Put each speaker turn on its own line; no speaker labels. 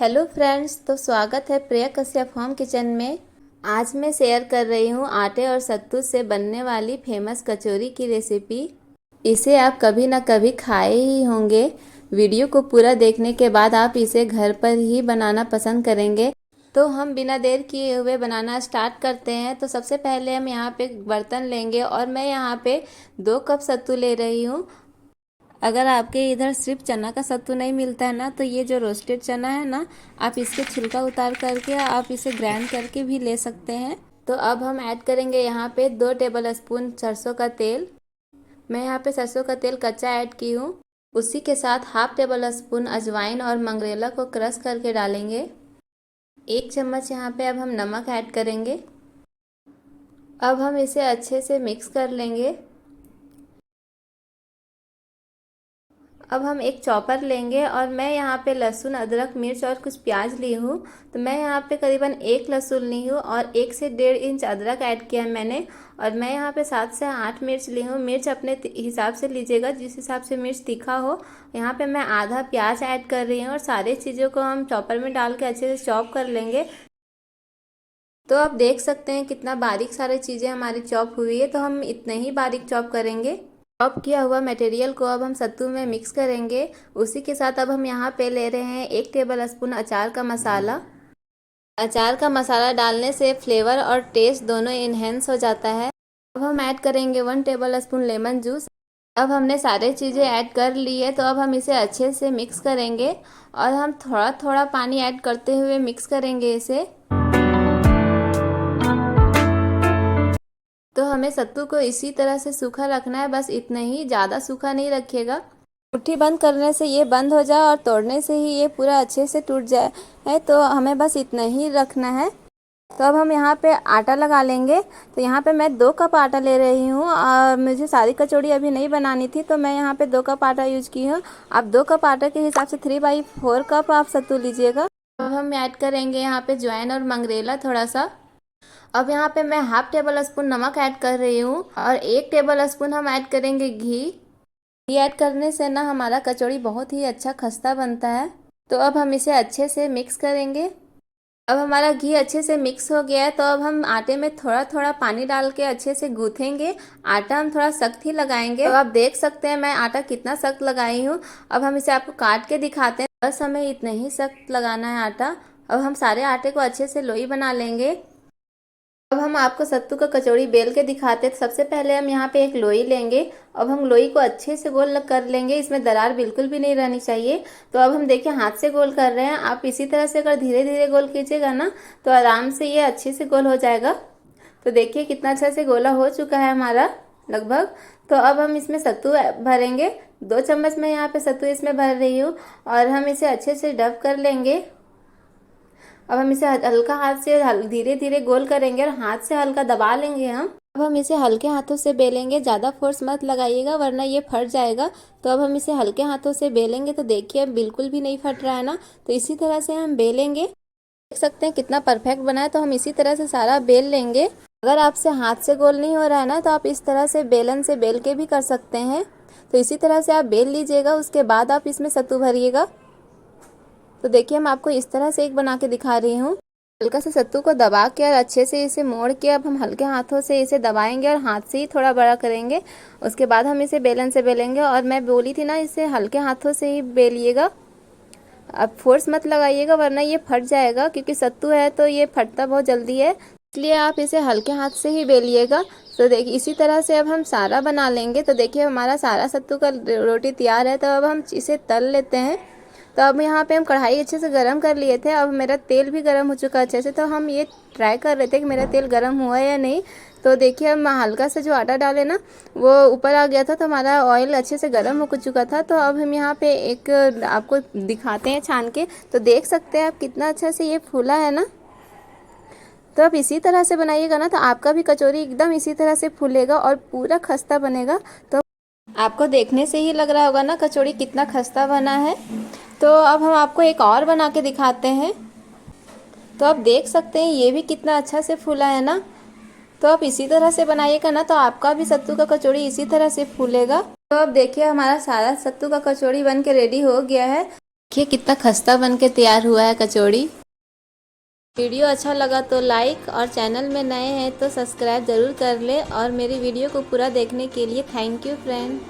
Hello friends, तो स्वागत है प्रिया कश्यप होम किचन में। आज मैं शेयर कर रही हूँ आटे और सत्तू से बनने वाली फेमस कचौरी की रेसिपी। इसे आप कभी ना कभी खाए ही होंगे। वीडियो को पूरा देखने के बाद आप इसे घर पर ही बनाना पसंद करेंगे। तो हम बिना देर किए हुए बनाना स्टार्ट करते हैं। तो सबसे पहले हम यहाँ पे बर्तन लेंगे और मैं यहाँ पे 2 कप सत्तू ले रही हूँ। अगर आपके इधर सिर्फ चना का सत्तू नहीं मिलता है ना, तो ये जो रोस्टेड चना है ना, आप इसके छिलका उतार करके आप इसे ग्राइंड करके भी ले सकते हैं। तो अब हम ऐड करेंगे यहाँ पे 2 टेबल स्पून सरसों का तेल। मैं यहाँ पे सरसों का तेल कच्चा ऐड की हूँ। उसी के साथ हाफ टेबल स्पून अजवाइन और मंगरेला को क्रश करके डालेंगे। 1 चम्मच यहाँ पे अब हम नमक ऐड करेंगे। अब हम इसे अच्छे से मिक्स कर लेंगे। अब हम एक चॉपर लेंगे और मैं यहाँ पे लहसुन, अदरक, मिर्च और कुछ प्याज ली हूँ। तो मैं यहाँ पे करीबन 1 लहसुन ली हूँ और 1 से 1.5 इंच अदरक ऐड किया है मैंने। और मैं यहाँ पे 7 से 8 मिर्च ली हूँ। मिर्च अपने हिसाब से लीजिएगा, जिस हिसाब से मिर्च तीखा हो। यहाँ पे मैं आधा प्याज ऐड कर रही हूँ और सारे चीज़ों को हम चॉपर में डाल के अच्छे से चॉप कर लेंगे। तो आप देख सकते हैं कितना बारीक सारी चीज़ें हमारी चॉप हुई है। तो हम इतने ही बारीक चॉप करेंगे। चॉप किया हुआ मटेरियल को अब हम सत्तू में मिक्स करेंगे। उसी के साथ अब हम यहाँ पे ले रहे हैं 1 टेबल स्पून अचार का मसाला। अचार का मसाला डालने से फ्लेवर और टेस्ट दोनों इन्हेंस हो जाता है। अब हम ऐड करेंगे 1 टेबल स्पून लेमन जूस। अब हमने सारे चीज़ें ऐड कर ली है, तो अब हम इसे अच्छे से मिक्स करेंगे और हम थोड़ा थोड़ा पानी ऐड करते हुए मिक्स करेंगे इसे। तो हमें सत्तू को इसी तरह से सूखा रखना है, बस इतना ही, ज़्यादा सूखा नहीं रखिएगा। मुट्ठी बंद करने से ये बंद हो जाए और तोड़ने से ही ये पूरा अच्छे से टूट जाए है। तो हमें बस इतना ही रखना है। तो अब हम यहाँ पे आटा लगा लेंगे। तो यहाँ पे मैं 2 कप आटा ले रही हूँ और मुझे सारी कचौड़ी अभी नहीं बनानी थी, तो मैं यहाँ पे 2 कप आटा यूज की हूँ। आप 2 कप आटा के हिसाब से 3/4 कप आप सत्तू लीजिएगा। अब हम ऐड करेंगे यहाँ पे ज्वाइन और मंगरेला थोड़ा सा। अब यहाँ पे मैं हाफ टेबल स्पून नमक ऐड कर रही हूँ और 1 टेबल स्पून हम ऐड करेंगे घी। घी ऐड करने से ना हमारा कचौड़ी बहुत ही अच्छा खस्ता बनता है। तो अब हम इसे अच्छे से मिक्स करेंगे। अब हमारा घी अच्छे से मिक्स हो गया है, तो अब हम आटे में थोड़ा थोड़ा पानी डाल के अच्छे से गूँथेंगे। आटा हम थोड़ा सख्त ही लगाएंगे। तो आप देख सकते हैं मैं आटा कितना सख्त लगाई हूँ। अब हम इसे आपको काट के दिखाते हैं। बस हमें इतना ही सख्त लगाना है आटा। अब हम सारे आटे को अच्छे से लोई बना लेंगे। अब हम आपको सत्तू का कचौड़ी बेल के दिखाते हैं। तो सबसे पहले हम यहाँ पे एक लोई लेंगे। अब हम लोई को अच्छे से गोल कर लेंगे, इसमें दरार बिल्कुल भी नहीं रहनी चाहिए। तो अब हम देखिए हाथ से गोल कर रहे हैं। आप इसी तरह से अगर धीरे धीरे गोल कीजिएगा ना, तो आराम से ये अच्छे से गोल हो जाएगा। तो देखिए कितना अच्छा से गोला हो चुका है हमारा लगभग। तो अब हम इसमें सत्तू भरेंगे। 2 चम्मच मैं यहाँ पे सत्तू इसमें भर रही हूँ और हम इसे अच्छे से डब कर लेंगे। अब हम इसे हल्का हाथ से धीरे धीरे गोल करेंगे और हाथ से हल्का दबा लेंगे हम। अब हम इसे हल्के हाथों से बेलेंगे, ज़्यादा फोर्स मत लगाइएगा वरना ये फट जाएगा। तो अब हम इसे हल्के हाथों से बेलेंगे। तो देखिए बिल्कुल भी नहीं फट रहा है ना। तो इसी तरह से हम बेलेंगे। देख सकते हैं कितना परफेक्ट बना है। तो हम इसी तरह से सारा बेल लेंगे। अगर आपसे हाथ से गोल नहीं हो रहा है ना, तो आप इस तरह से बेलन से बेल के भी कर सकते हैं। तो इसी तरह से आप बेल लीजिएगा, उसके बाद आप इसमें सत्तू भरिएगा। तो देखिए मैं आपको इस तरह से एक बना के दिखा रही हूँ। हल्का से सत्तू को दबा के और अच्छे से इसे मोड़ के अब हम हल्के हाथों से इसे दबाएंगे और हाथ से ही थोड़ा बड़ा करेंगे। उसके बाद हम इसे बेलन से बेलेंगे। और मैं बोली थी ना, इसे हल्के हाथों से ही बेलिएगा। अब फोर्स मत लगाइएगा वरना ये फट जाएगा, क्योंकि सत्तू है तो ये फटता बहुत जल्दी है, इसलिए आप इसे हल्के हाथ से ही बेलिएगा। तो देखिए इसी तरह से अब हम सारा बना लेंगे। तो देखिए हमारा सारा सत्तू का रोटी तैयार है। तो अब हम इसे तल लेते हैं। तो अब यहाँ पे हम कढ़ाई अच्छे से गरम कर लिए थे। अब मेरा तेल भी गरम हो चुका है अच्छे से। तो हम ये ट्राई कर रहे थे कि मेरा तेल गरम हुआ है या नहीं। तो देखिए हम हल्का सा जो आटा डाले ना, वो ऊपर आ गया था। तो हमारा ऑयल अच्छे से गरम हो चुका था। तो अब हम यहाँ पे एक आपको दिखाते हैं छान के। तो देख सकते हैं आप कितना अच्छा से ये फूला है ना। तो आप इसी तरह से बनाइएगा ना, तो आपका भी कचौरी एकदम इसी तरह से फूलेगा और पूरा खस्ता बनेगा। तो आपको देखने से ही लग रहा होगा ना कचौड़ी कितना खस्ता बना है। तो अब हम आपको एक और बना के दिखाते हैं। तो आप देख सकते हैं ये भी कितना अच्छा से फूला है ना। तो आप इसी तरह से बनाइएगा ना, तो आपका भी सत्तू का कचौड़ी इसी तरह से फूलेगा। तो अब देखिए हमारा सारा सत्तू का कचौड़ी बन के रेडी हो गया है। देखिए कितना खस्ता बन के तैयार हुआ है कचौड़ी। वीडियो अच्छा लगा तो लाइक और चैनल में नए हैं तो सब्सक्राइब ज़रूर कर ले और मेरी वीडियो को पूरा देखने के लिए थैंक यू फ्रेंड।